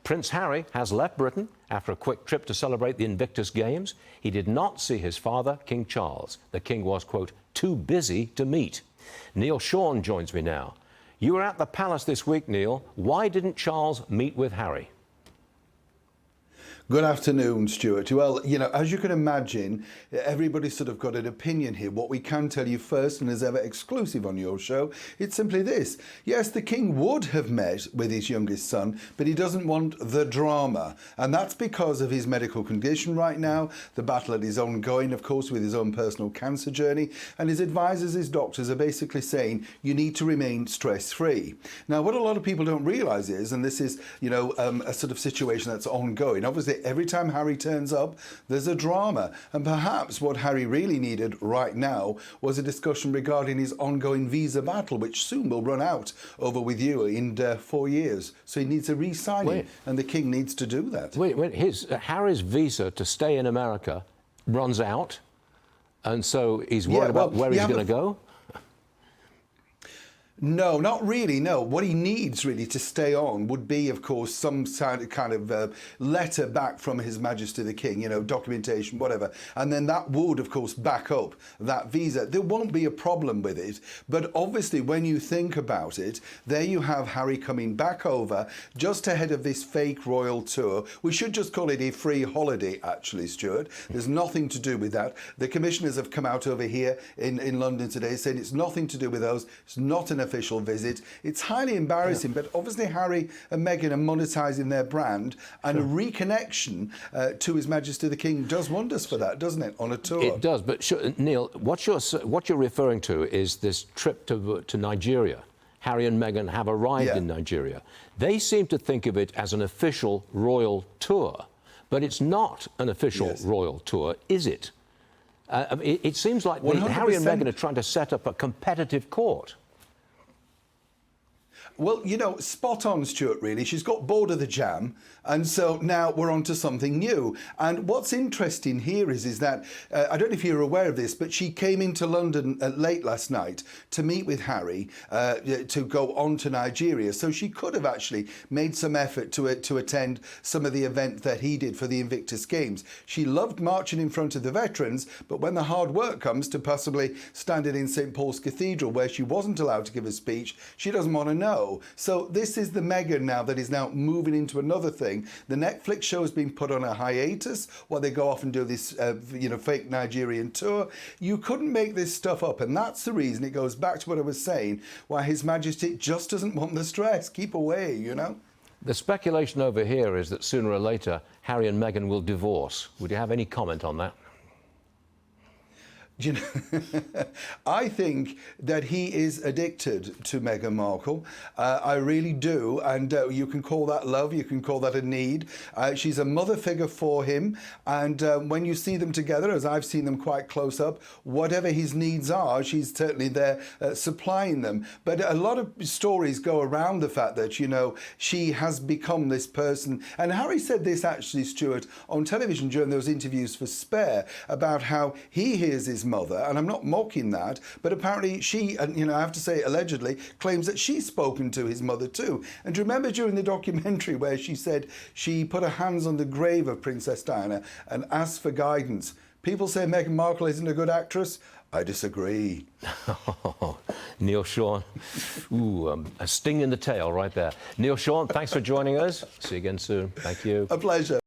Prince Harry has left Britain after a quick trip to celebrate the Invictus Games. He did not see his father, King Charles. The King was, quote, too busy to meet. Neil Sean joins me now. You were at the palace this week, Neil. Why didn't Charles meet with Harry? Good afternoon, Stuart. Well, you know, as you can imagine, everybody's sort of got an opinion here. What we can tell you first, and as ever exclusive on your show, it's simply this. Yes, the King would have met with his youngest son, but he doesn't want the drama. And that's because of his medical condition right now, the battle that is ongoing, of course, with his own personal cancer journey. And his advisors, his doctors are basically saying, you need to remain stress-free. Now, what a lot of people don't realise is, and this is, you know, a sort of situation that's ongoing, obviously, every time Harry turns up, there's a drama. And perhaps what Harry really needed right now was a discussion regarding his ongoing visa battle, which soon will run out over with you in 4 years. So he needs a re-signing, and the King needs to do that. Harry's visa to stay in America runs out, and so he's worried about where he's going to go? No, not really, no. What he needs really to stay on would be, of course, some kind of letter back from His Majesty the King, you know, documentation, whatever. And then that would, of course, back up that visa. There won't be a problem with it. But obviously, when you think about it, there you have Harry coming back over just ahead of this fake royal tour. We should just call it a free holiday, actually, Stuart. There's nothing to do with that. The commissioners have come out over here in London today saying it's nothing to do with those. It's not an official visit. It's highly embarrassing, but obviously Harry and Meghan are monetising their brand, and a reconnection to His Majesty the King does wonders for that, doesn't it, on a tour? It does, but Neil, what you're referring to is this trip to Nigeria. Harry and Meghan have arrived in Nigeria. They seem to think of it as an official royal tour, but it's not an official royal tour, is it? It seems like Harry and Meghan are trying to set up a competitive court. Well, you know, spot on, Stuart, really. She's got bored of the jam, and so now we're on to something new. And what's interesting here is that, I don't know if you're aware of this, but she came into London late last night to meet with Harry to go on to Nigeria. So she could have actually made some effort to attend some of the event that he did for the Invictus Games. She loved marching in front of the veterans, but when the hard work comes to possibly standing in St. Paul's Cathedral, where she wasn't allowed to give a speech, she doesn't want to know. So this is the Meghan now that is now moving into another thing. The Netflix show has been put on a hiatus while they go off and do this, you know, fake Nigerian tour. You couldn't make this stuff up, and that's the reason. It goes back to what I was saying, why His Majesty just doesn't want the stress. Keep away, you know. The speculation over here is that sooner or later Harry and Meghan will divorce. Would you have any comment on that? You know, I think that he is addicted to Meghan Markle. I really do. And you can call that love. You can call that a need. She's a mother figure for him. And when you see them together, as I've seen them quite close up, whatever his needs are, she's certainly there supplying them. But a lot of stories go around the fact that, you know, she has become this person. And Harry said this, actually, Stuart, on television during those interviews for Spare, about how he hears his mother, and I'm not mocking that, but apparently she, and you know, I have to say allegedly, claims that she's spoken to his mother too. And do you remember during the documentary where she said she put her hands on the grave of Princess Diana and asked for guidance? People say Meghan Markle isn't a good actress. I disagree. Neil Sean, a sting in the tail right there. Neil Sean, thanks for joining us. See you again soon. Thank you. A pleasure.